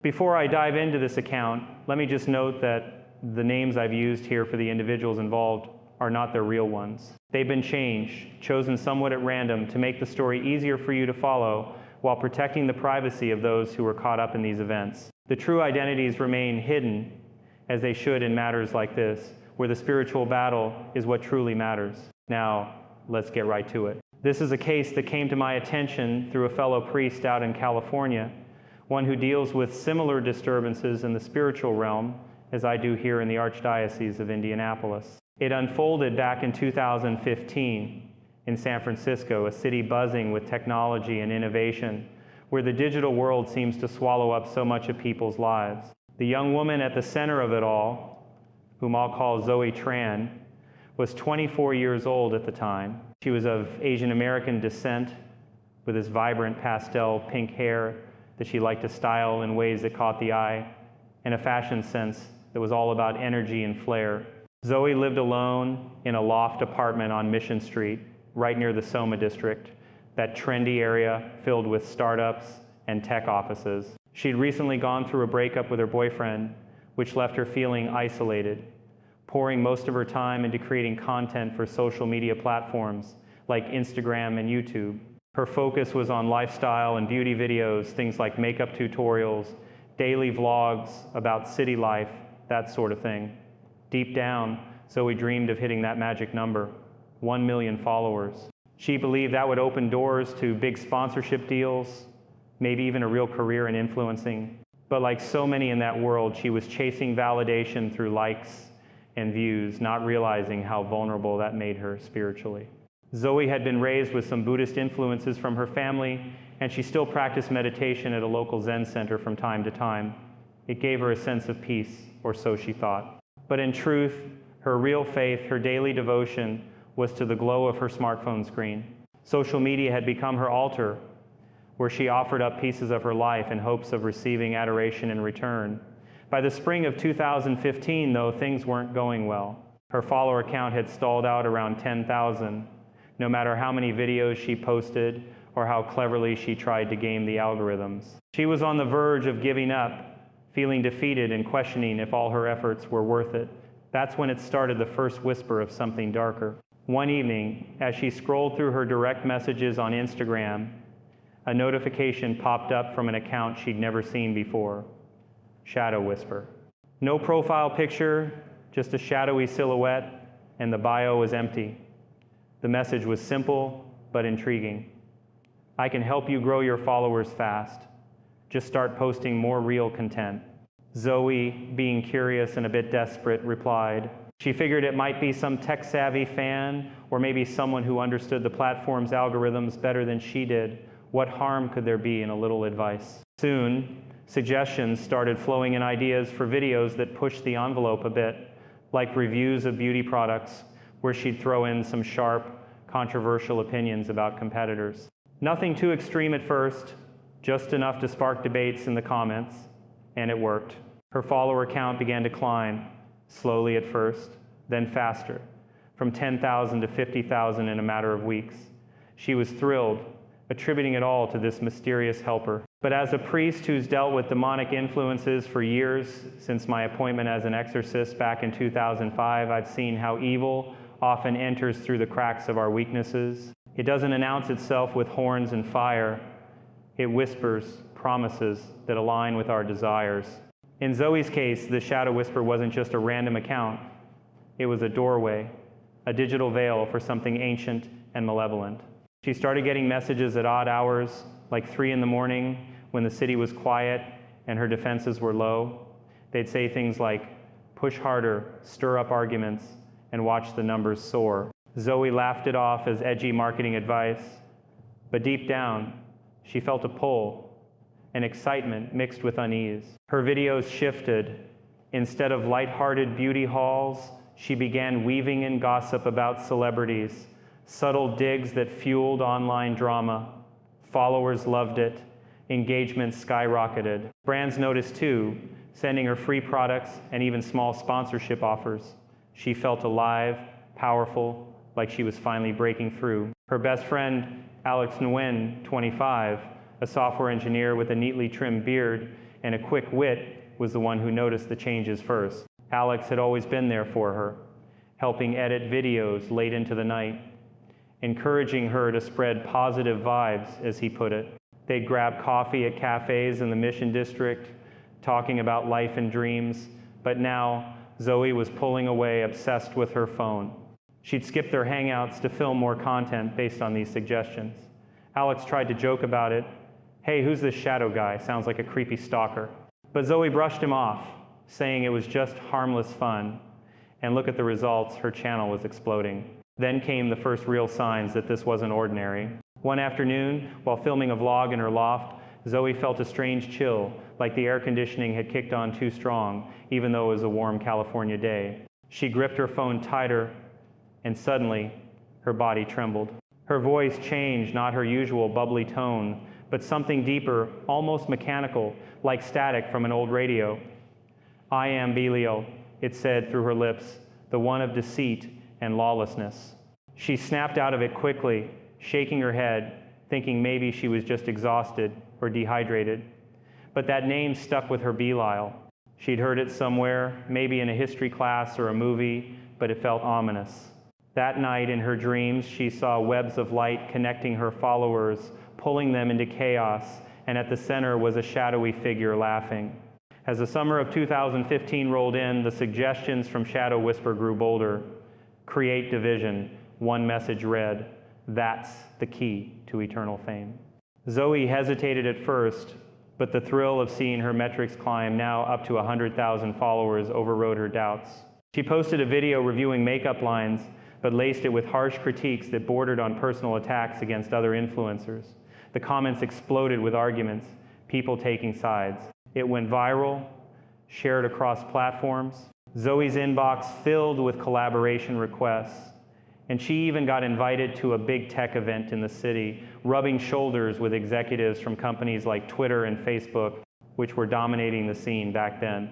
Before I dive into this account, let me just note that the names I've used here for the individuals involved are not their real ones. They've been changed, chosen somewhat at random to make the story easier for you to follow while protecting the privacy of those who were caught up in these events. The true identities remain hidden, as they should in matters like this, where the spiritual battle is what truly matters. Now, let's get right to it. This is a case that came to my attention through a fellow priest out in California, one who deals with similar disturbances in the spiritual realm as I do here in the Archdiocese of Indianapolis. It unfolded back in 2015 in San Francisco, a city buzzing with technology and innovation, where the digital world seems to swallow up so much of people's lives. The young woman at the center of it all, whom I'll call Zoe Tran, was 24 years old at the time. She was of Asian American descent, with this vibrant pastel pink hair that she liked to style in ways that caught the eye, and a fashion sense that was all about energy and flair. Zoe lived alone in a loft apartment on Mission Street, right near the Soma district, that trendy area filled with startups and tech offices. She'd recently gone through a breakup with her boyfriend, which left her feeling isolated, pouring most of her time into creating content for social media platforms like Instagram and YouTube. Her focus was on lifestyle and beauty videos, things like makeup tutorials, daily vlogs about city life, that sort of thing. Deep down, Zoe dreamed of hitting that magic number, 1 million followers. She believed that would open doors to big sponsorship deals, maybe even a real career in influencing. But like so many in that world, she was chasing validation through likes and views, not realizing how vulnerable that made her spiritually. Zoe had been raised with some Buddhist influences from her family, and she still practiced meditation at a local Zen center from time to time. It gave her a sense of peace, or so she thought. But in truth, her real faith, her daily devotion, was to the glow of her smartphone screen. Social media had become her altar, where she offered up pieces of her life in hopes of receiving adoration in return. By the spring of 2015, though, things weren't going well. Her follower count had stalled out around 10,000, no matter how many videos she posted or how cleverly she tried to game the algorithms. She was on the verge of giving up, feeling defeated and questioning if all her efforts were worth it. That's when it started the first whisper of something darker. One evening, as she scrolled through her direct messages on Instagram, a notification popped up from an account she'd never seen before. Shadow Whisper. No profile picture, just a shadowy silhouette, and the bio was empty. The message was simple but intriguing. I can help you grow your followers fast. Just start posting more real content. Zoe, being curious and a bit desperate, replied. She figured it might be some tech-savvy fan or maybe someone who understood the platform's algorithms better than she did. What harm could there be in a little advice? Soon, suggestions started flowing in ideas for videos that pushed the envelope a bit, like reviews of beauty products, where she'd throw in some sharp, controversial opinions about competitors. Nothing too extreme at first, just enough to spark debates in the comments, and it worked. Her follower count began to climb, slowly at first, then faster, from 10,000 to 50,000 in a matter of weeks. She was thrilled, attributing it all to this mysterious helper. But as a priest who's dealt with demonic influences for years, since my appointment as an exorcist back in 2005, I've seen how evil often enters through the cracks of our weaknesses. It doesn't announce itself with horns and fire. It whispers promises that align with our desires. In Zoe's case, the Shadow Whisper wasn't just a random account. It was a doorway, a digital veil for something ancient and malevolent. She started getting messages at odd hours, like 3 in the morning, when the city was quiet and her defenses were low. They'd say things like, push harder, stir up arguments, and watch the numbers soar. Zoe laughed it off as edgy marketing advice, but deep down, she felt a pull, an excitement mixed with unease. Her videos shifted. Instead of lighthearted beauty hauls, she began weaving in gossip about celebrities, subtle digs that fueled online drama. Followers loved it. Engagement skyrocketed. Brands noticed too, sending her free products and even small sponsorship offers. She felt alive, powerful, like she was finally breaking through. Her best friend, Alex Nguyen, 25, a software engineer with a neatly trimmed beard, and a quick wit was the one who noticed the changes first. Alex had always been there for her, helping edit videos late into the night, encouraging her to spread positive vibes, as he put it. They'd grab coffee at cafes in the Mission District, talking about life and dreams, but now Zoe was pulling away, obsessed with her phone. She'd skip their hangouts to film more content based on these suggestions. Alex tried to joke about it. Hey, who's this shadow guy? Sounds like a creepy stalker. But Zoe brushed him off, saying it was just harmless fun. And look at the results, her channel was exploding. Then came the first real signs that this wasn't ordinary. One afternoon, while filming a vlog in her loft, Zoe felt a strange chill, like the air conditioning had kicked on too strong, even though it was a warm California day. She gripped her phone tighter, and suddenly, her body trembled. Her voice changed, not her usual bubbly tone, but something deeper, almost mechanical, like static from an old radio. I am Belial, it said through her lips, the one of deceit and lawlessness. She snapped out of it quickly, shaking her head, thinking maybe she was just exhausted or dehydrated. But that name stuck with her, Belial. She'd heard it somewhere, maybe in a history class or a movie, but it felt ominous. That night in her dreams, she saw webs of light connecting her followers, pulling them into chaos, and at the center was a shadowy figure laughing. As the summer of 2015 rolled in, the suggestions from Shadow Whisper grew bolder. Create division, one message read, that's the key to eternal fame. Zoe hesitated at first, but the thrill of seeing her metrics climb, now up to 100,000 followers, overrode her doubts. She posted a video reviewing makeup lines, but laced it with harsh critiques that bordered on personal attacks against other influencers. The comments exploded with arguments, people taking sides. It went viral, shared across platforms. Zoe's inbox filled with collaboration requests, and she even got invited to a big tech event in the city, rubbing shoulders with executives from companies like Twitter and Facebook, which were dominating the scene back then.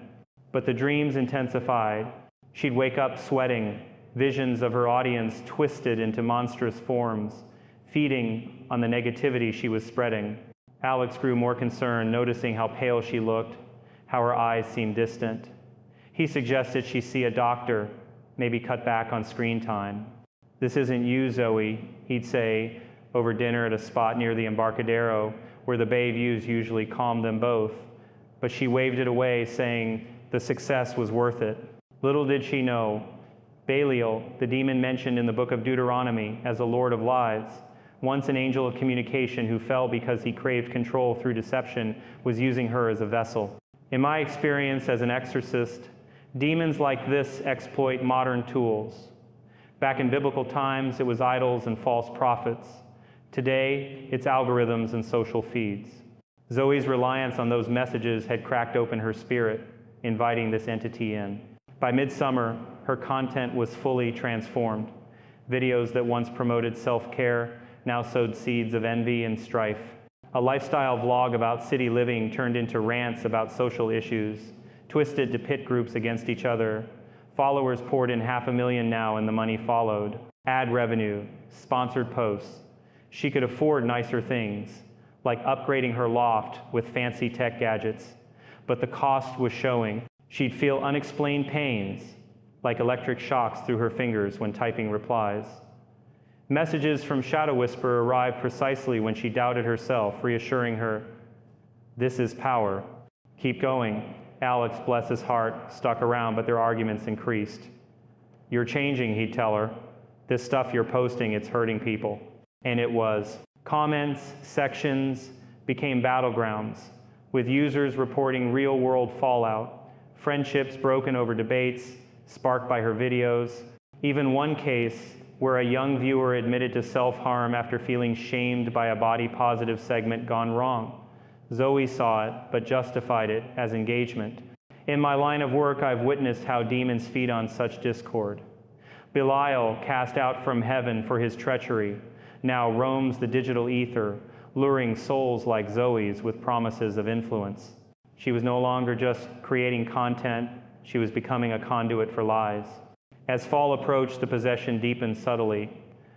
But the dreams intensified. She'd wake up sweating, visions of her audience twisted into monstrous forms, feeding on the negativity she was spreading. Alex grew more concerned, noticing how pale she looked, how her eyes seemed distant. He suggested she see a doctor, maybe cut back on screen time. This isn't you, Zoe, he'd say over dinner at a spot near the Embarcadero, where the bay views usually calmed them both. But she waved it away, saying the success was worth it. Little did she know, Belial, the demon mentioned in the book of Deuteronomy as a lord of lies, once an angel of communication who fell because he craved control through deception, was using her as a vessel. In my experience as an exorcist, demons like this exploit modern tools. Back in biblical times, it was idols and false prophets. Today, it's algorithms and social feeds. Zoe's reliance on those messages had cracked open her spirit, inviting this entity in. By midsummer, her content was fully transformed. Videos that once promoted self-care now sowed seeds of envy and strife. A lifestyle vlog about city living turned into rants about social issues, twisted to pit groups against each other. Followers poured in 500,000 now, and the money followed. Ad revenue, sponsored posts. She could afford nicer things, like upgrading her loft with fancy tech gadgets, but the cost was showing. She'd feel unexplained pains, like electric shocks through her fingers when typing replies. Messages from Shadow Whisper arrived precisely when she doubted herself, reassuring her, this is power. Keep going. Alex, bless his heart, stuck around, but their arguments increased. You're changing, he'd tell her. This stuff you're posting, it's hurting people. And it was. Comments, sections became battlegrounds, with users reporting real-world fallout, friendships broken over debates sparked by her videos. Even one case where a young viewer admitted to self-harm after feeling shamed by a body-positive segment gone wrong. Zoe saw it, but justified it as engagement. In my line of work, I've witnessed how demons feed on such discord. Belial, cast out from heaven for his treachery, now roams the digital ether, luring souls like Zoe's with promises of influence. She was no longer just creating content, she was becoming a conduit for lies. As fall approached, the possession deepened subtly.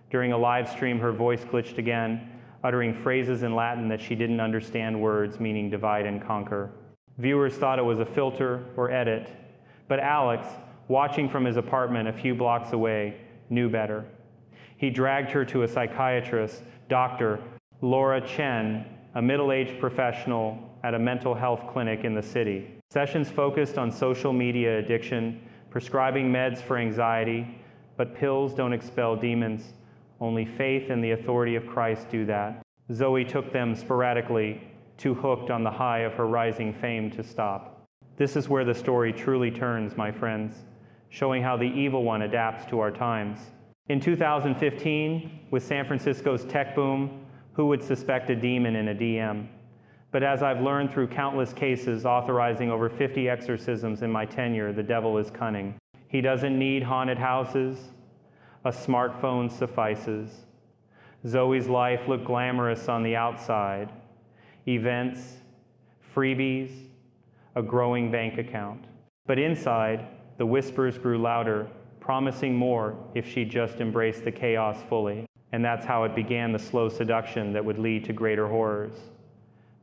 During a live stream, her voice glitched again, uttering phrases in Latin that she didn't understand words, meaning divide and conquer. Viewers thought it was a filter or edit, but Alex, watching from his apartment a few blocks away, knew better. He dragged her to a psychiatrist, Dr. Laura Chen, a middle-aged professional at a mental health clinic in the city. Sessions focused on social media addiction, prescribing meds for anxiety, but pills don't expel demons. Only faith and the authority of Christ do that. Zoe took them sporadically, too hooked on the high of her rising fame to stop. This is where the story truly turns, my friends, showing how the evil one adapts to our times. In 2015, with San Francisco's tech boom, who would suspect a demon in a DM? But as I've learned through countless cases authorizing over 50 exorcisms in my tenure, the devil is cunning. He doesn't need haunted houses. A smartphone suffices. Zoe's life looked glamorous on the outside. Events, freebies, a growing bank account. But inside, the whispers grew louder, promising more if she'd just embraced the chaos fully. And that's how it began, the slow seduction that would lead to greater horrors.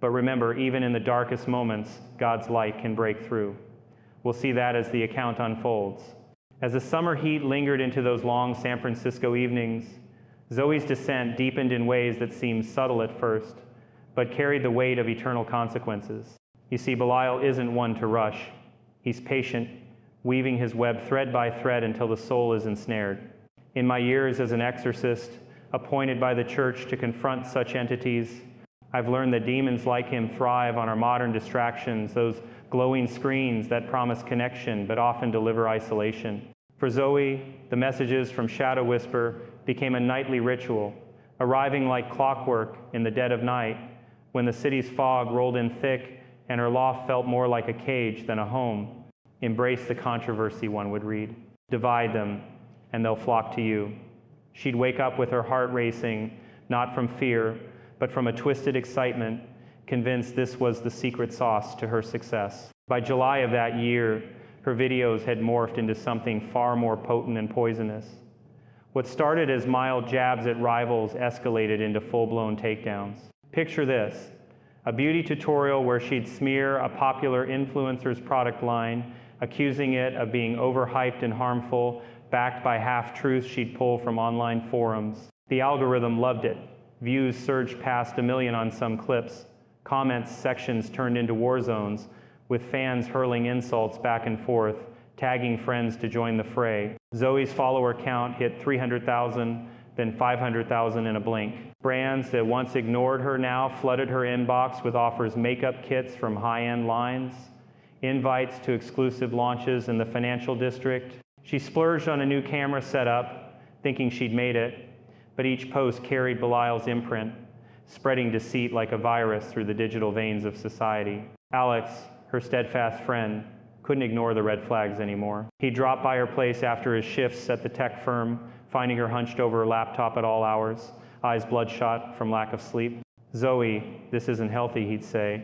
But remember, even in the darkest moments, God's light can break through. We'll see that as the account unfolds. As the summer heat lingered into those long San Francisco evenings, Zoe's descent deepened in ways that seemed subtle at first, but carried the weight of eternal consequences. You see, Belial isn't one to rush. He's patient, weaving his web thread by thread until the soul is ensnared. In my years as an exorcist, appointed by the church to confront such entities, I've learned that demons like him thrive on our modern distractions, those glowing screens that promise connection but often deliver isolation. For Zoe, the messages from Shadow Whisper became a nightly ritual, arriving like clockwork in the dead of night when the city's fog rolled in thick and her loft felt more like a cage than a home. Embrace the controversy, one would read. Divide them, and they'll flock to you. She'd wake up with her heart racing, not from fear, but from a twisted excitement, convinced this was the secret sauce to her success. By July of that year, her videos had morphed into something far more potent and poisonous. What started as mild jabs at rivals escalated into full-blown takedowns. Picture this, a beauty tutorial where she'd smear a popular influencer's product line, accusing it of being overhyped and harmful, backed by half-truths she'd pull from online forums. The algorithm loved it. Views surged past 1 million on some clips. Comments sections turned into war zones, with fans hurling insults back and forth, tagging friends to join the fray. Zoe's follower count hit 300,000, then 500,000 in a blink. Brands that once ignored her now flooded her inbox with offers makeup kits from high-end lines, invites to exclusive launches in the financial district. She splurged on a new camera setup, thinking she'd made it, but each post carried Belial's imprint, spreading deceit like a virus through the digital veins of society. Alex, her steadfast friend, couldn't ignore the red flags anymore. He dropped by her place after his shifts at the tech firm, finding her hunched over her laptop at all hours, eyes bloodshot from lack of sleep. "Zoe, this isn't healthy," he'd say,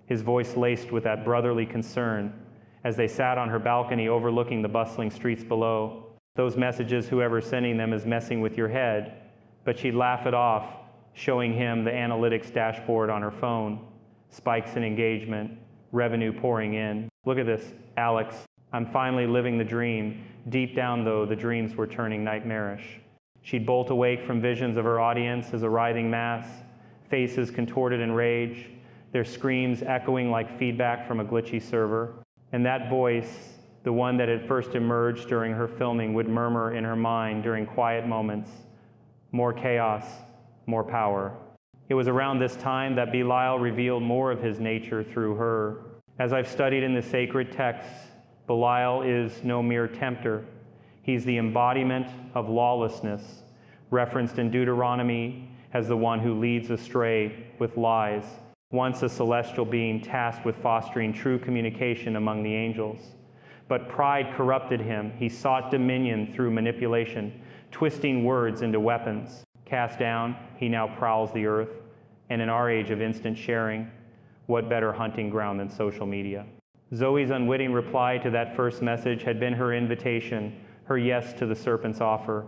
his voice laced with that brotherly concern as they sat on her balcony overlooking the bustling streets below. Those messages, whoever's sending them is messing with your head, but she'd laugh it off, showing him the analytics dashboard on her phone, spikes in engagement, revenue pouring in. "Look at this, Alex. I'm finally living the dream." Deep down, though, the dreams were turning nightmarish. She'd bolt awake from visions of her audience as a writhing mass, faces contorted in rage, their screams echoing like feedback from a glitchy server. And that voice, the one that had first emerged during her filming, would murmur in her mind during quiet moments, "More chaos, more power." It was around this time that Belial revealed more of his nature through her. As I've studied in the sacred texts, Belial is no mere tempter. He's the embodiment of lawlessness, referenced in Deuteronomy as the one who leads astray with lies, once a celestial being tasked with fostering true communication among the angels. But pride corrupted him. He sought dominion through manipulation, twisting words into weapons. Cast down, he now prowls the earth. And in our age of instant sharing, what better hunting ground than social media? Zoe's unwitting reply to that first message had been her invitation, her yes to the serpent's offer.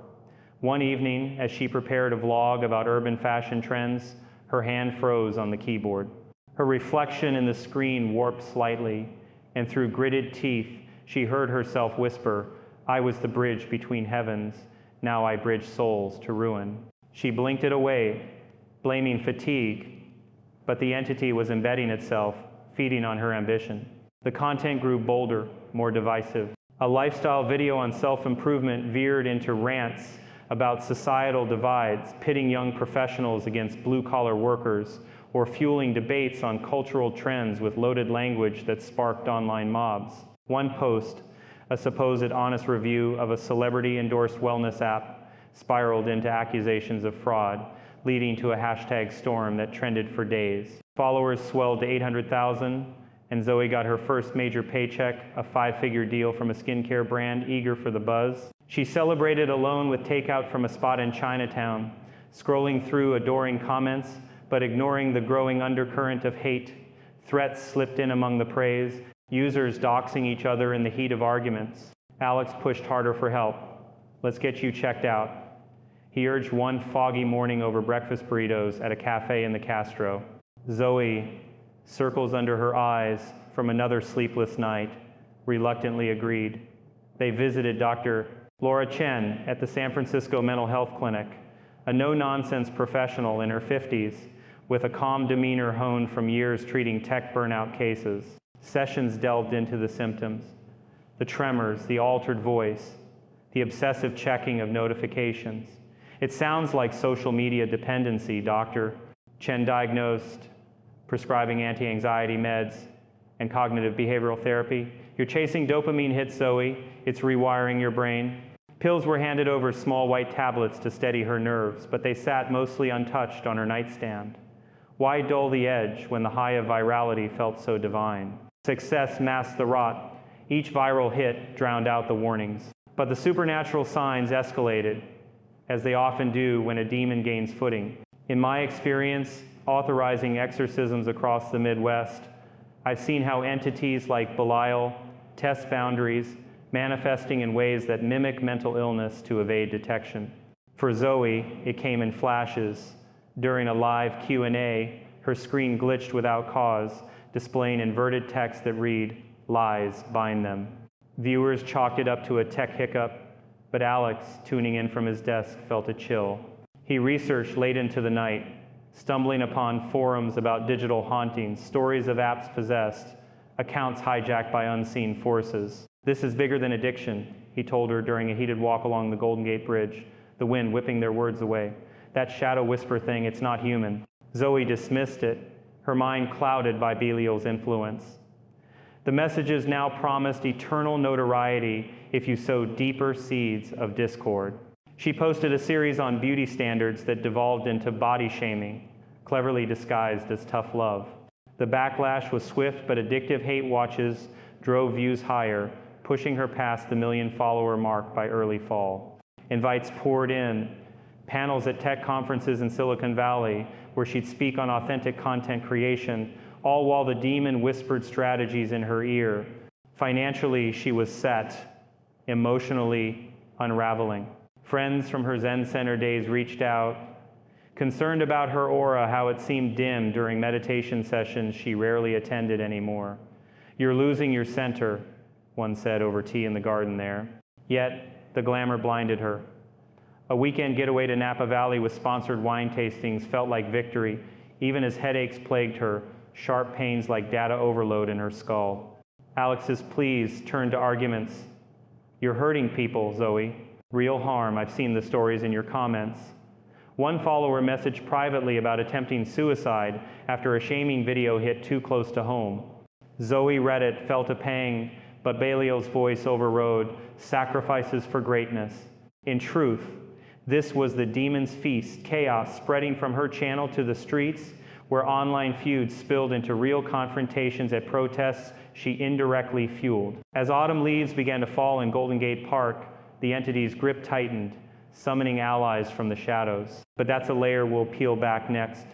One evening, as she prepared a vlog about urban fashion trends, her hand froze on the keyboard. Her reflection in the screen warped slightly, and through gritted teeth, she heard herself whisper, "I was the bridge between heavens. Now I bridge souls to ruin." She blinked it away, blaming fatigue, but the entity was embedding itself, feeding on her ambition. The content grew bolder, more divisive. A lifestyle video on self-improvement veered into rants about societal divides, pitting young professionals against blue-collar workers, or fueling debates on cultural trends with loaded language that sparked online mobs. One post, a supposed honest review of a celebrity-endorsed wellness app, spiraled into accusations of fraud, leading to a hashtag storm that trended for days. Followers swelled to 800,000, and Zoe got her first major paycheck, a 5-figure deal from a skincare brand, eager for the buzz. She celebrated alone with takeout from a spot in Chinatown, scrolling through adoring comments, but ignoring the growing undercurrent of hate. Threats slipped in among the praise, users doxing each other in the heat of arguments. Alex pushed harder for help. "Let's get you checked out." He urged one foggy morning over breakfast burritos at a cafe in the Castro. Zoe, circles under her eyes from another sleepless night, reluctantly agreed. They visited Dr. Laura Chen at the San Francisco Mental Health Clinic, a no-nonsense professional in her 50s with a calm demeanor honed from years treating tech burnout cases. Sessions delved into the symptoms, the tremors, the altered voice, the obsessive checking of notifications. "It sounds like social media dependency, doctor," Chen diagnosed, prescribing anti-anxiety meds and cognitive behavioral therapy. "You're chasing dopamine hits, Zoe. It's rewiring your brain." Pills were handed over small white tablets to steady her nerves, but they sat mostly untouched on her nightstand. Why dull the edge when the high of virality felt so divine? Success masked the rot. Each viral hit drowned out the warnings. But the supernatural signs escalated, as they often do when a demon gains footing. In my experience, authorizing exorcisms across the Midwest, I've seen how entities like Belial test boundaries, manifesting in ways that mimic mental illness to evade detection. For Zoe, it came in flashes. During a live Q&A, her screen glitched without cause, displaying inverted text that read, "Lies, bind them." Viewers chalked it up to a tech hiccup, but Alex, tuning in from his desk, felt a chill. He researched late into the night, stumbling upon forums about digital hauntings, stories of apps possessed, accounts hijacked by unseen forces. "This is bigger than addiction," he told her during a heated walk along the Golden Gate Bridge, the wind whipping their words away. "That shadow whisper thing, it's not human." Zoe dismissed it, her mind clouded by Belial's influence. The messages now promised eternal notoriety if you sow deeper seeds of discord. She posted a series on beauty standards that devolved into body shaming, cleverly disguised as tough love. The backlash was swift, but addictive hate watches drove views higher, pushing her past the 1 million follower mark by early fall. Invites poured in, panels at tech conferences in Silicon Valley where she'd speak on authentic content creation, all while the demon whispered strategies in her ear. Financially, she was set, emotionally unraveling. Friends from her Zen Center days reached out, concerned about her aura, how it seemed dim during meditation sessions she rarely attended anymore. "You're losing your center," one said over tea in the garden there. Yet, the glamour blinded her. A weekend getaway to Napa Valley with sponsored wine tastings felt like victory, even as headaches plagued her, sharp pains like data overload in her skull. Alex's pleas turned to arguments. "You're hurting people, Zoe. Real harm. I've seen the stories in your comments." One follower messaged privately about attempting suicide after a shaming video hit too close to home. Zoe read it, felt a pang, but Belial's voice overrode, "Sacrifices for greatness." In truth, this was the demon's feast, chaos spreading from her channel to the streets, where online feuds spilled into real confrontations at protests she indirectly fueled. As autumn leaves began to fall in Golden Gate Park, the entity's grip tightened, summoning allies from the shadows. But that's a layer we'll peel back next,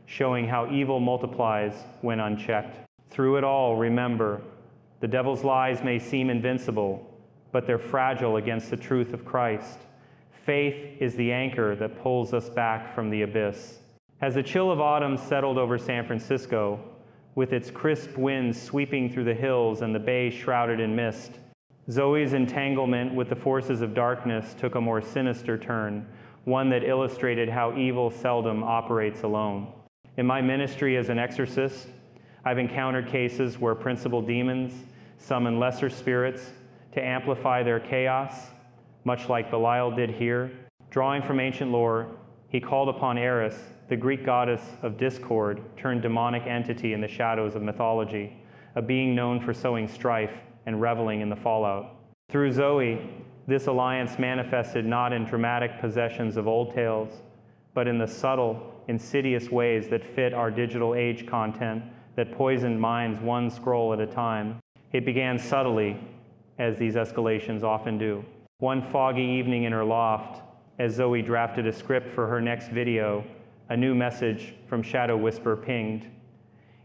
showing how evil multiplies when unchecked. Through it all, remember, the devil's lies may seem invincible, but they're fragile against the truth of Christ. Faith is the anchor that pulls us back from the abyss. As the chill of autumn settled over San Francisco, with its crisp winds sweeping through the hills and the bay shrouded in mist. Zoe's entanglement with the forces of darkness took a more sinister turn, one that illustrated how evil seldom operates alone. In my ministry as an exorcist, I've encountered cases where principal demons summon lesser spirits to amplify their chaos, much like Belial did here. Drawing from ancient lore, he called upon Eris, the Greek goddess of discord turned demonic entity in the shadows of mythology, a being known for sowing strife and reveling in the fallout. Through Zoe, this alliance manifested not in dramatic possessions of old tales, but in the subtle, insidious ways that fit our digital age content that poisoned minds one scroll at a time. It began subtly, as these escalations often do. One foggy evening in her loft, as Zoe drafted a script for her next video, a new message from Shadow Whisper pinged.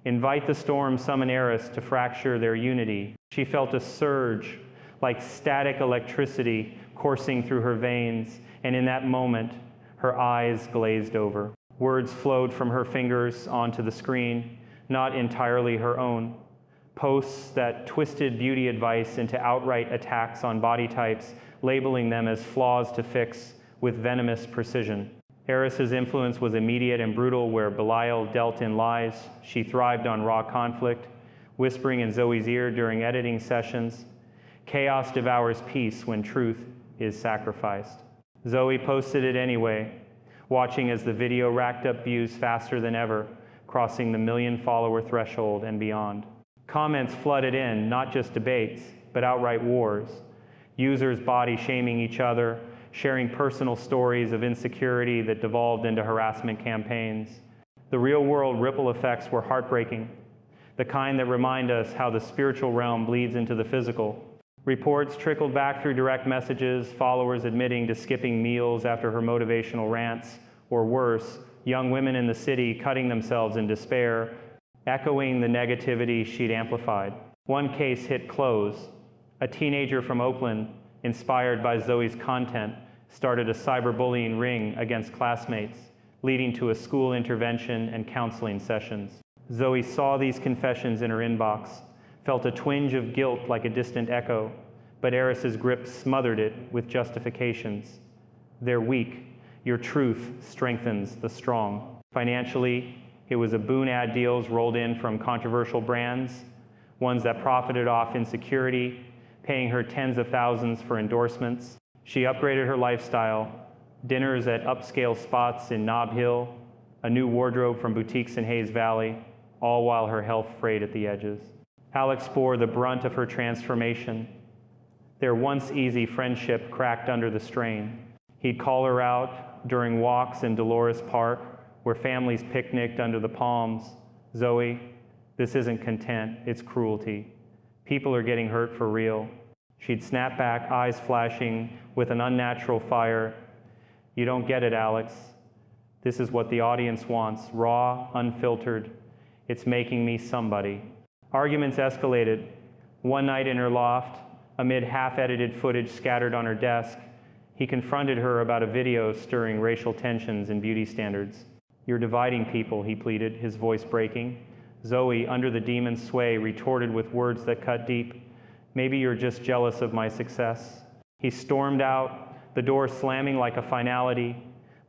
Invite the storm, summon Eris to fracture their unity. She felt a surge, like static electricity coursing through her veins, and in that moment, her eyes glazed over. Words flowed from her fingers onto the screen, not entirely her own. Posts that twisted beauty advice into outright attacks on body types, labeling them as flaws to fix with venomous precision. Eris's influence was immediate and brutal. Where Belial dealt in lies, she thrived on raw conflict, whispering in Zoe's ear during editing sessions. Chaos devours peace when truth is sacrificed. Zoe posted it anyway, watching as the video racked up views faster than ever, crossing the 1 million follower threshold and beyond. Comments flooded in, not just debates, but outright wars. Users body shaming each other, sharing personal stories of insecurity that devolved into harassment campaigns. The real-world ripple effects were heartbreaking, the kind that remind us how the spiritual realm bleeds into the physical. Reports trickled back through direct messages, followers admitting to skipping meals after her motivational rants, or worse, young women in the city cutting themselves in despair, echoing the negativity she'd amplified. One case hit close. A teenager from Oakland, inspired by Zoe's content, started a cyberbullying ring against classmates, leading to a school intervention and counseling sessions. Zoe saw these confessions in her inbox, felt a twinge of guilt like a distant echo, but Eris's grip smothered it with justifications. They're weak. Your truth strengthens the strong. Financially, it was a boon ad deals rolled in from controversial brands, ones that profited off insecurity, paying her tens of thousands for endorsements. She upgraded her lifestyle, dinners at upscale spots in Nob Hill, a new wardrobe from boutiques in Hayes Valley, all while her health frayed at the edges. Alex bore the brunt of her transformation. Their once easy friendship cracked under the strain. He'd call her out during walks in Dolores Park, where families picnicked under the palms. Zoe, this isn't content, it's cruelty. People are getting hurt for real. She'd snap back, eyes flashing with an unnatural fire. You don't get it, Alex. This is what the audience wants, raw, unfiltered. It's making me somebody. Arguments escalated. One night in her loft, amid half-edited footage scattered on her desk, he confronted her about a video stirring racial tensions and beauty standards. You're dividing people, he pleaded, his voice breaking. Zoe, under the demon's sway, retorted with words that cut deep. Maybe you're just jealous of my success. He stormed out, the door slamming like a finality,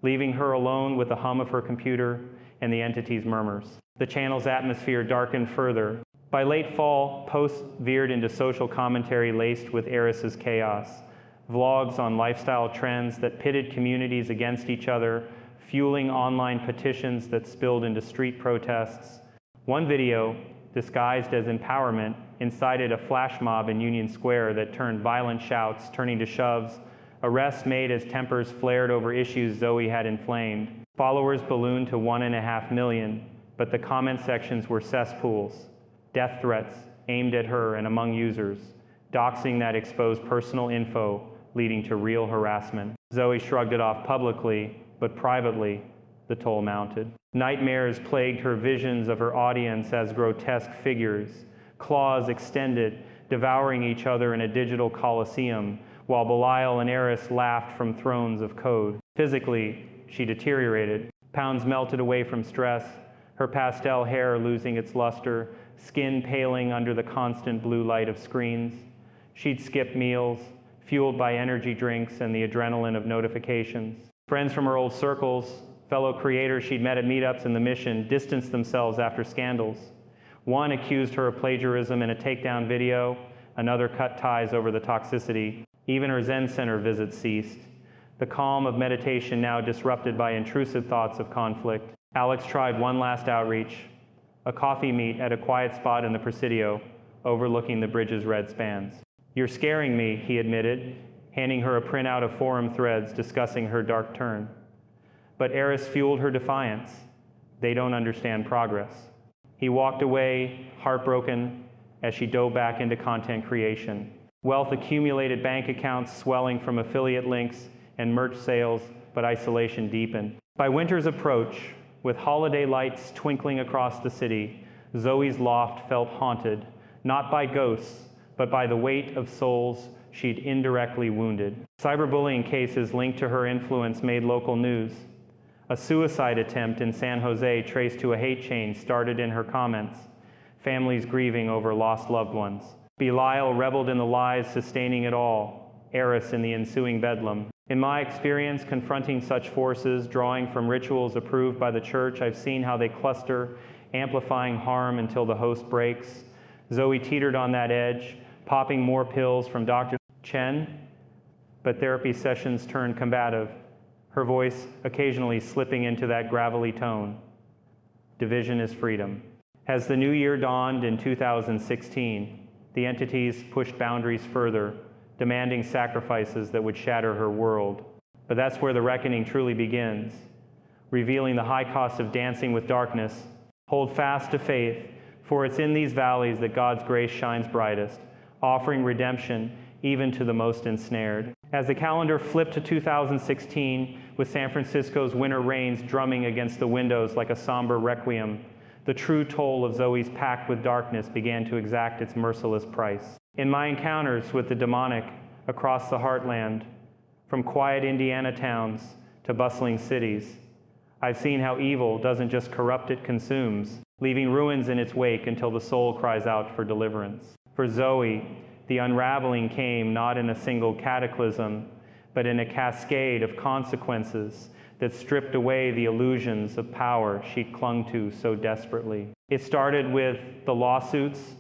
leaving her alone with the hum of her computer and the entity's murmurs. The channel's atmosphere darkened further. By late fall, posts veered into social commentary laced with Eris's chaos. Vlogs on lifestyle trends that pitted communities against each other, fueling online petitions that spilled into street protests. One video, disguised as empowerment, incited a flash mob in Union Square that turned violent shouts, turning to shoves, arrests made as tempers flared over issues Zoe had inflamed. Followers ballooned to 1.5 million, but the comment sections were cesspools. Death threats aimed at her and among users, doxing that exposed personal info, leading to real harassment. Zoe shrugged it off publicly, but privately, the toll mounted. Nightmares plagued her visions of her audience as grotesque figures, claws extended, devouring each other in a digital coliseum, while Belial and Eris laughed from thrones of code. Physically, she deteriorated. Pounds melted away from stress. her pastel hair losing its luster, skin paling under the constant blue light of screens. She'd skip meals, fueled by energy drinks and the adrenaline of notifications. Friends from her old circles, fellow creators she'd met at meetups in the Mission, distanced themselves after scandals. One accused her of plagiarism in a takedown video, another cut ties over the toxicity. Even her Zen center visits ceased. The calm of meditation now disrupted by intrusive thoughts of conflict. Alex tried one last outreach, a coffee meet at a quiet spot in the Presidio, overlooking the bridge's red spans. "You're scaring me," he admitted, handing her a printout of forum threads discussing her dark turn. But Eris fueled her defiance. They don't understand progress. He walked away, heartbroken, as she dove back into content creation. Wealth accumulated, bank accounts swelling from affiliate links and merch sales, but isolation deepened. By winter's approach, with holiday lights twinkling across the city, Zoe's loft felt haunted, not by ghosts, but by the weight of souls she'd indirectly wounded. Cyberbullying cases linked to her influence made local news. A suicide attempt in San Jose traced to a hate chain started in her comments, families grieving over lost loved ones. Belial reveled in the lies sustaining it all, Eris in the ensuing bedlam. In my experience confronting such forces, drawing from rituals approved by the church, I've seen how they cluster, amplifying harm until the host breaks. Zoe teetered on that edge, popping more pills from Dr. Chen, but therapy sessions turned combative, her voice occasionally slipping into that gravelly tone. Division is freedom. As the new year dawned in 2016, the entities pushed boundaries further, demanding sacrifices that would shatter her world. But that's where the reckoning truly begins, revealing the high cost of dancing with darkness. Hold fast to faith, for it's in these valleys that God's grace shines brightest, offering redemption even to the most ensnared. As the calendar flipped to 2016, with San Francisco's winter rains drumming against the windows like a somber requiem, the true toll of Zoe's pact with darkness began to exact its merciless price. In my encounters with the demonic across the heartland, from quiet Indiana towns to bustling cities, I've seen how evil doesn't just corrupt, it consumes, leaving ruins in its wake until the soul cries out for deliverance. For Zoe, the unraveling came not in a single cataclysm, but in a cascade of consequences that stripped away the illusions of power she'd clung to so desperately. It started with the lawsuits,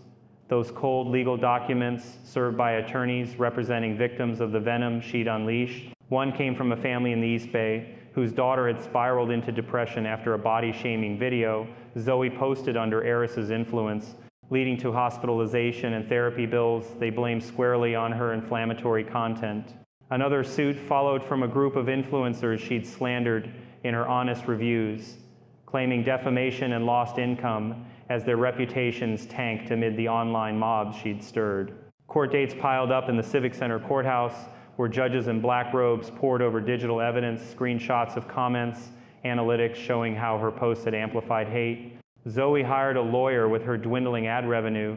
those cold legal documents served by attorneys representing victims of the venom she'd unleashed. One came from a family in the East Bay whose daughter had spiraled into depression after a body-shaming video Zoe posted under Eris's influence, leading to hospitalization and therapy bills they blamed squarely on her inflammatory content. Another suit followed from a group of influencers she'd slandered in her honest reviews, claiming defamation and lost income as their reputations tanked amid the online mobs she'd stirred. Court dates piled up in the Civic Center courthouse, where judges in black robes pored over digital evidence, screenshots of comments, analytics showing how her posts had amplified hate. Zoe hired a lawyer with her dwindling ad revenue,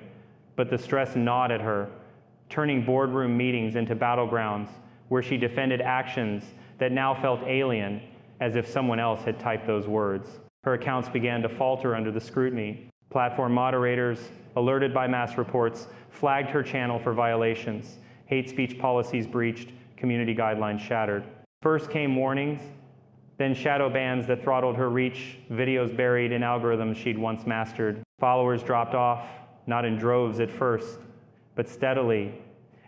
but the stress gnawed at her, turning boardroom meetings into battlegrounds where she defended actions that now felt alien, as if someone else had typed those words. Her accounts began to falter under the scrutiny. Platform moderators, alerted by mass reports, flagged her channel for violations. Hate speech policies breached, community guidelines shattered. First came warnings, then shadow bans that throttled her reach, videos buried in algorithms she'd once mastered. Followers dropped off, not in droves at first, but steadily,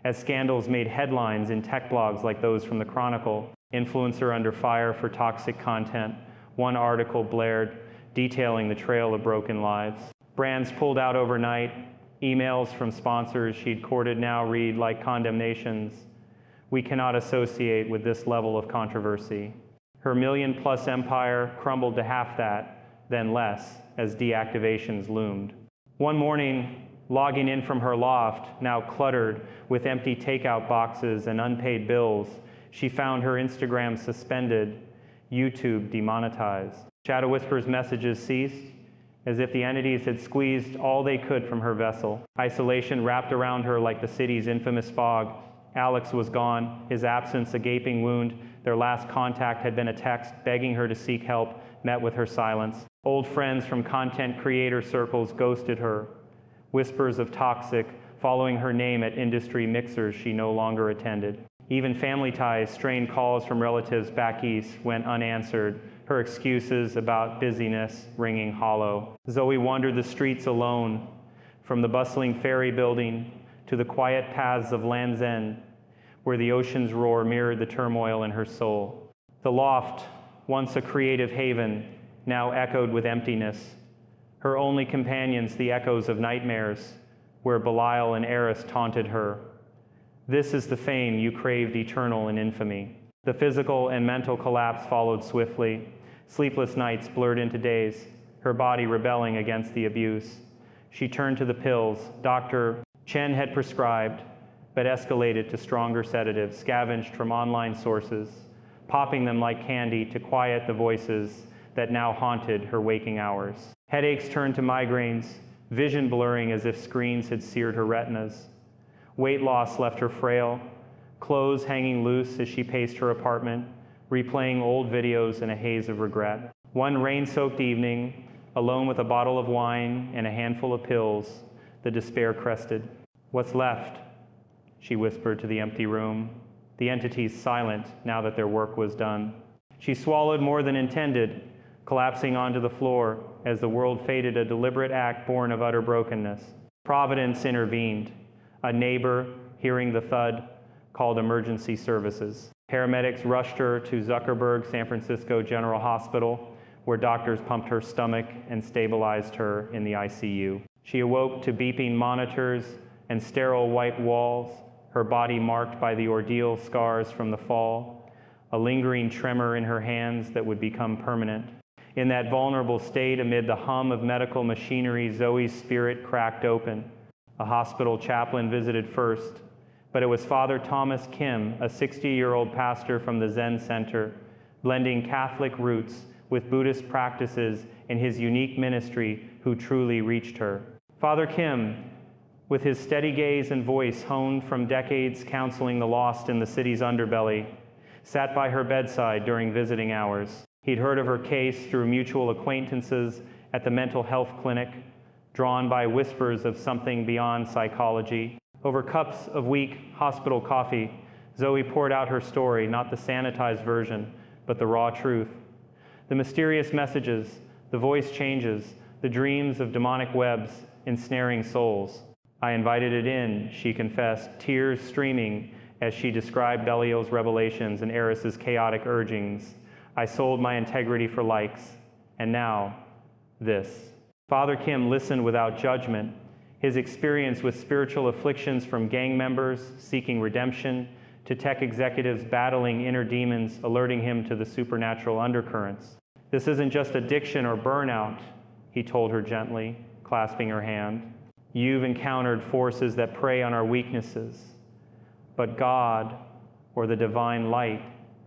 as scandals made headlines in tech blogs like those from the Chronicle. Influencer under fire for toxic content. One article blared, detailing the trail of broken lives. Brands pulled out overnight. Emails from sponsors she'd courted now read like condemnations. We cannot associate with this level of controversy. Her million-plus empire crumbled to half that, then less, as deactivations loomed. One morning, logging in from her loft, now cluttered with empty takeout boxes and unpaid bills, she found her Instagram suspended, YouTube demonetized. Shadow Whisper's messages ceased, as if the entities had squeezed all they could from her vessel. Isolation wrapped around her like the city's infamous fog. Alex was gone, his absence a gaping wound. Their last contact had been a text begging her to seek help, met with her silence. Old friends from content creator circles ghosted her. Whispers of toxic following her name at industry mixers she no longer attended. Even family ties strained calls from relatives back east went unanswered, her excuses about busyness ringing hollow. Zoe wandered the streets alone, from the bustling ferry building to the quiet paths of Land's End, where the ocean's roar mirrored the turmoil in her soul. The loft, once a creative haven, now echoed with emptiness. Her only companions the echoes of nightmares, where Belial and Eris taunted her. This is the fame you craved, eternal in infamy. The physical and mental collapse followed swiftly. Sleepless nights blurred into days, her body rebelling against the abuse. She turned to the pills Dr. Chen had prescribed, but escalated to stronger sedatives scavenged from online sources, popping them like candy to quiet the voices that now haunted her waking hours. Headaches turned to migraines, vision blurring as if screens had seared her retinas. Weight loss left her frail, clothes hanging loose as she paced her apartment, replaying old videos in a haze of regret. One rain-soaked evening, alone with a bottle of wine and a handful of pills, the despair crested. "What's left?" she whispered to the empty room, the entities silent now that their work was done. She swallowed more than intended, collapsing onto the floor as the world faded, a deliberate act born of utter brokenness. Providence intervened. A neighbor, hearing the thud, called emergency services. Paramedics rushed her to Zuckerberg San Francisco General Hospital, where doctors pumped her stomach and stabilized her in the ICU. She awoke to beeping monitors and sterile white walls, her body marked by the ordeal scars from the fall, a lingering tremor in her hands that would become permanent. In that vulnerable state, amid the hum of medical machinery, Zoe's spirit cracked open. A hospital chaplain visited first, but it was Father Thomas Kim, a 60-year-old pastor from the Zen Center, blending Catholic roots with Buddhist practices in his unique ministry, who truly reached her. Father Kim, with his steady gaze and voice honed from decades counseling the lost in the city's underbelly, sat by her bedside during visiting hours. He'd heard of her case through mutual acquaintances at the mental health clinic, drawn by whispers of something beyond psychology. Over cups of weak hospital coffee, Zoe poured out her story, not the sanitized version, but the raw truth. The mysterious messages, the voice changes, the dreams of demonic webs ensnaring souls. I invited it in, she confessed, tears streaming as she described Belial's revelations and Eris's chaotic urgings. I sold my integrity for likes, and now, this. Father Kim listened without judgment. His experience with spiritual afflictions from gang members seeking redemption to tech executives battling inner demons alerting him to the supernatural undercurrents. This isn't just addiction or burnout, he told her gently, clasping her hand. You've encountered forces that prey on our weaknesses, but God, or the divine light,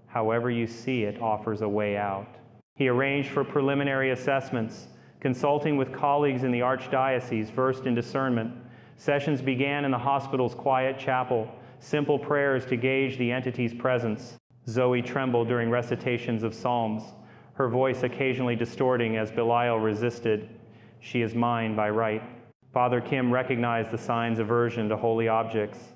however you see it, offers a way out. He arranged for preliminary assessments, consulting with colleagues in the archdiocese versed in discernment. Sessions began in the hospital's quiet chapel, simple prayers to gauge the entity's presence. Zoe trembled during recitations of psalms, her voice occasionally distorting as Belial resisted. She is mine by right. Father Kim recognized the sign's aversion to holy objects,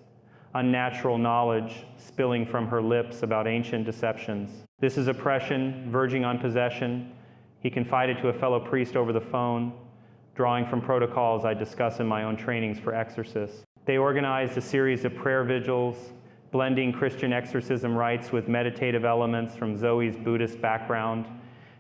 unnatural knowledge spilling from her lips about ancient deceptions. This is oppression, verging on possession, he confided to a fellow priest over the phone, drawing from protocols I discuss in my own trainings for exorcists. They organized a series of prayer vigils, blending Christian exorcism rites with meditative elements from Zoe's Buddhist background,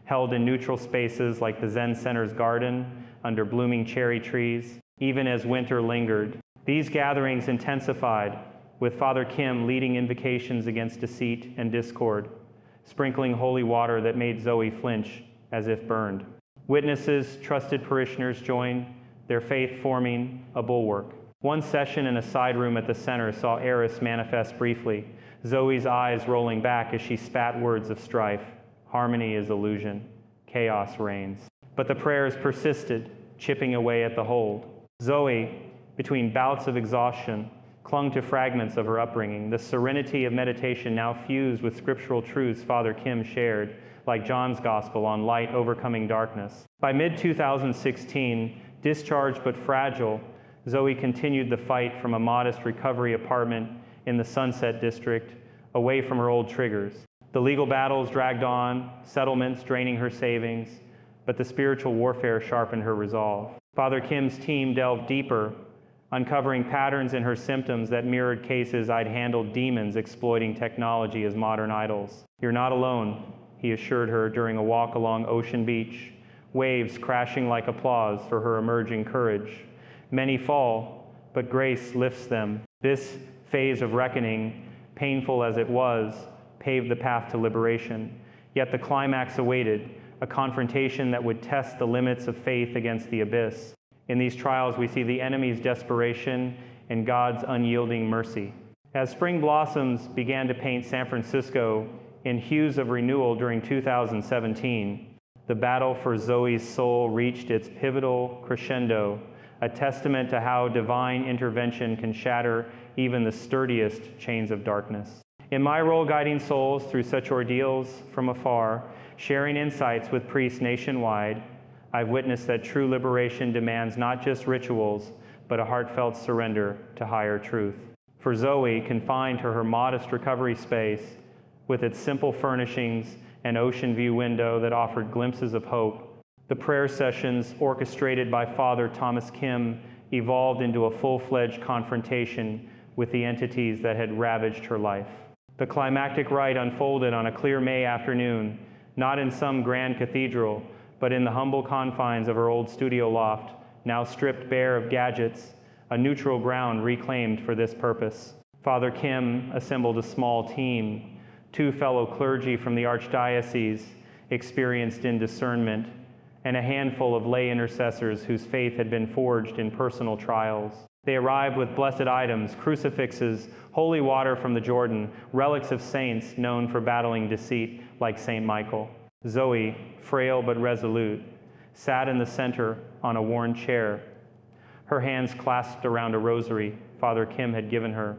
held in neutral spaces like the Zen Center's garden under blooming cherry trees, even as winter lingered. These gatherings intensified, with Father Kim leading invocations against deceit and discord, sprinkling holy water that made Zoe flinch as if burned. Witnesses, trusted parishioners joined, their faith forming a bulwark. One session in a side room at the center saw Eris manifest briefly, Zoe's eyes rolling back as she spat words of strife. Harmony is illusion. Chaos reigns. But the prayers persisted, chipping away at the hold. Zoe, between bouts of exhaustion, clung to fragments of her upbringing. The serenity of meditation now fused with scriptural truths Father Kim shared, like John's Gospel on light overcoming darkness. By mid-2016, discharged but fragile, Zoe continued the fight from a modest recovery apartment in the Sunset District, away from her old triggers. The legal battles dragged on, settlements draining her savings, but the spiritual warfare sharpened her resolve. Father Kim's team delved deeper, uncovering patterns in her symptoms that mirrored cases I'd handled demons exploiting technology as modern idols. "You're not alone," he assured her during a walk along Ocean Beach, waves crashing like applause for her emerging courage. "Many fall, but grace lifts them." This phase of reckoning, painful as it was, paved the path to liberation. Yet the climax awaited, a confrontation that would test the limits of faith against the abyss. In these trials, we see the enemy's desperation and God's unyielding mercy. As spring blossoms began to paint San Francisco in hues of renewal during 2017, the battle for Zoe's soul reached its pivotal crescendo, a testament to how divine intervention can shatter even the sturdiest chains of darkness. In my role guiding souls through such ordeals from afar, sharing insights with priests nationwide, I've witnessed that true liberation demands not just rituals, but a heartfelt surrender to higher truth. For Zoe, confined to her modest recovery space, with its simple furnishings and ocean view window that offered glimpses of hope, the prayer sessions orchestrated by Father Thomas Kim evolved into a full-fledged confrontation with the entities that had ravaged her life. The climactic rite unfolded on a clear May afternoon, not in some grand cathedral, but in the humble confines of her old studio loft, now stripped bare of gadgets, a neutral ground reclaimed for this purpose. Father Kim assembled a small team, 2 fellow clergy from the Archdiocese, experienced in discernment, and a handful of lay intercessors whose faith had been forged in personal trials. They arrived with blessed items, crucifixes, holy water from the Jordan, relics of saints known for battling deceit like St. Michael. Zoe, frail but resolute, sat in the center on a worn chair, her hands clasped around a rosary Father Kim had given her,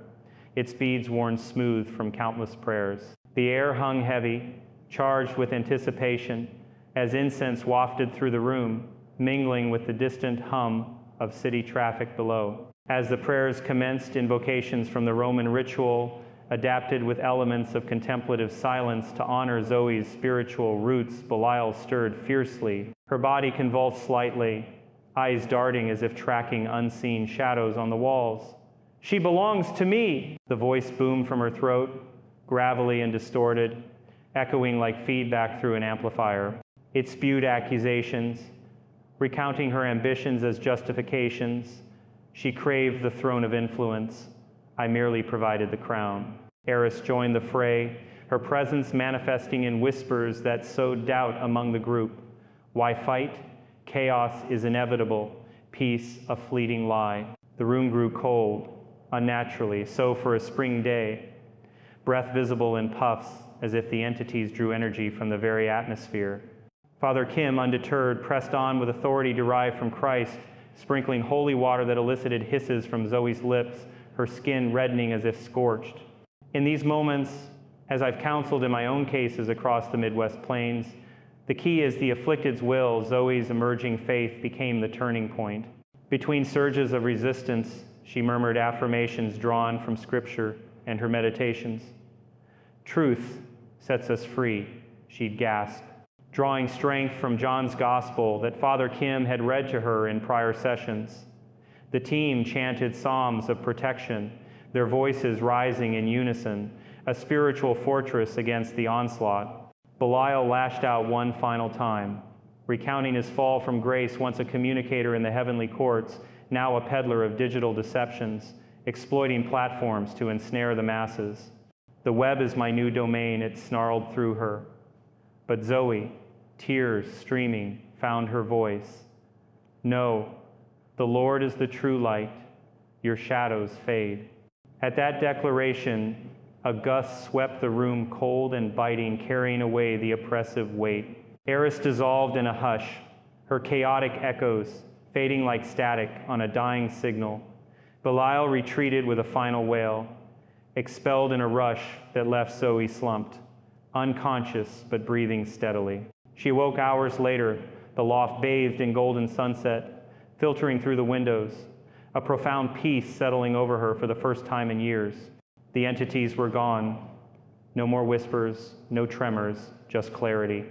its beads worn smooth from countless prayers. The air hung heavy, charged with anticipation, as incense wafted through the room, mingling with the distant hum of city traffic below. As the prayers commenced, invocations from the Roman ritual, adapted with elements of contemplative silence to honor Zoe's spiritual roots, Belial stirred fiercely. Her body convulsed slightly, eyes darting as if tracking unseen shadows on the walls. "She belongs to me!" The voice boomed from her throat, gravelly and distorted, echoing like feedback through an amplifier. It spewed accusations, recounting her ambitions as justifications. She craved the throne of influence. I merely provided the crown. Eris joined the fray, her presence manifesting in whispers that sowed doubt among the group. Why fight? Chaos is inevitable, peace a fleeting lie. The room grew cold, unnaturally, so for a spring day, breath visible in puffs as if the entities drew energy from the very atmosphere. Father Kim, undeterred, pressed on with authority derived from Christ, sprinkling holy water that elicited hisses from Zoe's lips, her skin reddening as if scorched. In these moments, as I've counseled in my own cases across the Midwest Plains, the key is the afflicted's will. Zoe's emerging faith became the turning point. Between surges of resistance, she murmured affirmations drawn from Scripture and her meditations. "Truth sets us free," she'd gasp, drawing strength from John's Gospel that Father Kim had read to her in prior sessions. The team chanted psalms of protection, their voices rising in unison, a spiritual fortress against the onslaught. Belial lashed out one final time, recounting his fall from grace, once a communicator in the heavenly courts, now a peddler of digital deceptions, exploiting platforms to ensnare the masses. "The web is my new domain," it snarled through her. But Zoe, tears streaming, found her voice. "No, the Lord is the true light. Your shadows fade." At that declaration, a gust swept the room, cold and biting, carrying away the oppressive weight. Eris dissolved in a hush, her chaotic echoes fading like static on a dying signal. Belial retreated with a final wail, expelled in a rush that left Zoe slumped, unconscious but breathing steadily. She awoke hours later, the loft bathed in golden sunset, filtering through the windows, a profound peace settling over her for the first time in years. The entities were gone. No more whispers, no tremors, just clarity.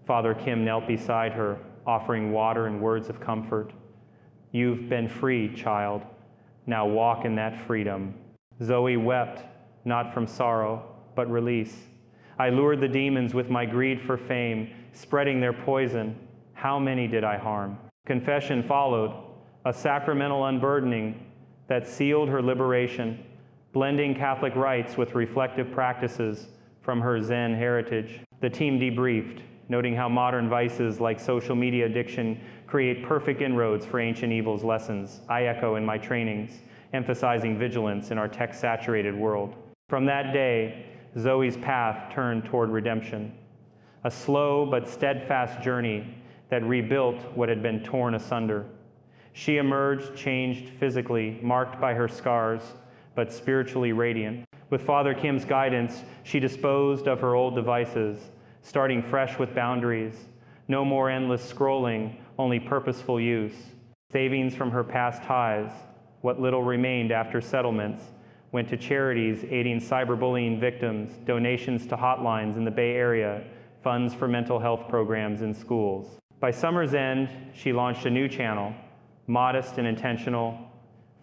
Father Kim knelt beside her, offering water and words of comfort. You've been free, child. Now walk in that freedom. Zoe wept, not from sorrow, but release. I lured the demons with my greed for fame, spreading their poison. How many did I harm? Confession followed, a sacramental unburdening that sealed her liberation, blending Catholic rites with reflective practices from her Zen heritage. The team debriefed, noting how modern vices like social media addiction create perfect inroads for ancient evil's lessons. I echo in my trainings, emphasizing vigilance in our tech-saturated world. From that day, Zoe's path turned toward redemption, a slow but steadfast journey that rebuilt what had been torn asunder. She emerged changed physically, marked by her scars, but spiritually radiant. With Father Kim's guidance, she disposed of her old devices, starting fresh with boundaries. No more endless scrolling, only purposeful use. Savings from her past highs, what little remained after settlements, went to charities aiding cyberbullying victims, donations to hotlines in the Bay Area, funds for mental health programs in schools. By summer's end, she launched a new channel, modest and intentional,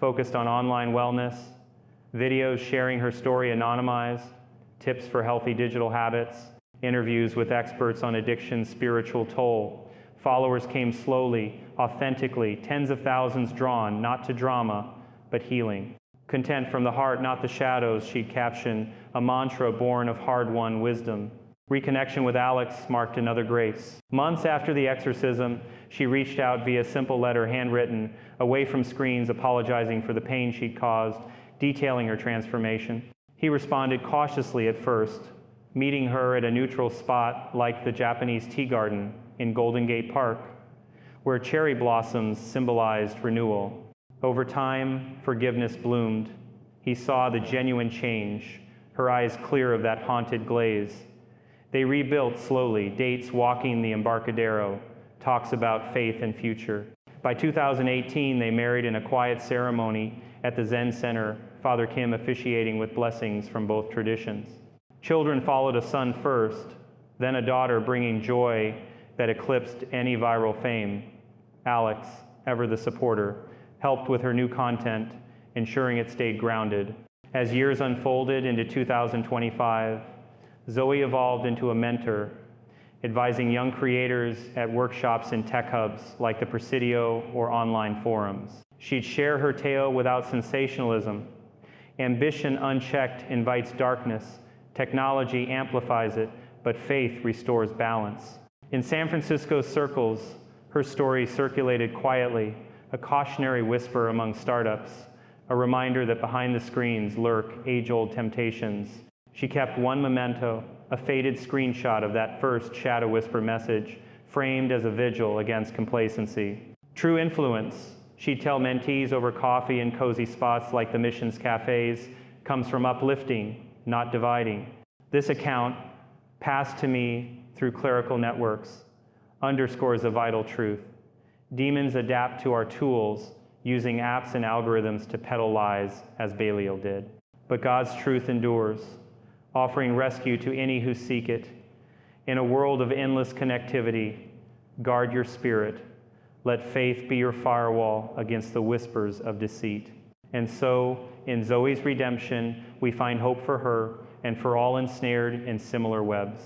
focused on online wellness, videos sharing her story anonymized, tips for healthy digital habits, interviews with experts on addiction's spiritual toll. Followers came slowly, authentically, tens of thousands drawn, not to drama, but healing. Content from the heart, not the shadows, she'd caption, a mantra born of hard-won wisdom. Reconnection with Alex marked another grace. Months after the exorcism, she reached out via simple letter, handwritten, away from screens, apologizing for the pain she'd caused, detailing her transformation. He responded cautiously at first, meeting her at a neutral spot like the Japanese tea garden in Golden Gate Park, where cherry blossoms symbolized renewal. Over time, forgiveness bloomed. He saw the genuine change, her eyes clear of that haunted glaze. They rebuilt slowly, dates walking the Embarcadero, talks about faith and future. By 2018, they married in a quiet ceremony at the Zen Center, Father Kim officiating with blessings from both traditions. Children followed, a son first, then a daughter bringing joy that eclipsed any viral fame. Alex, ever the supporter, helped with her new content, ensuring it stayed grounded. As years unfolded into 2025, Zoe evolved into a mentor, advising young creators at workshops in tech hubs like the Presidio or online forums. She'd share her tale without sensationalism. Ambition unchecked invites darkness. Technology amplifies it, but faith restores balance. In San Francisco's circles, her story circulated quietly, a cautionary whisper among startups, a reminder that behind the screens lurk age-old temptations. She kept one memento, a faded screenshot of that first Shadow Whisper message, framed as a vigil against complacency. True influence, she'd tell mentees over coffee in cozy spots like the Mission's cafes, comes from uplifting, not dividing. This account, passed to me through clerical networks, underscores a vital truth. Demons adapt to our tools, using apps and algorithms to peddle lies, as Belial did. But God's truth endures, offering rescue to any who seek it. In a world of endless connectivity, guard your spirit. Let faith be your firewall against the whispers of deceit. And so, in Zoe's redemption, we find hope for her and for all ensnared in similar webs.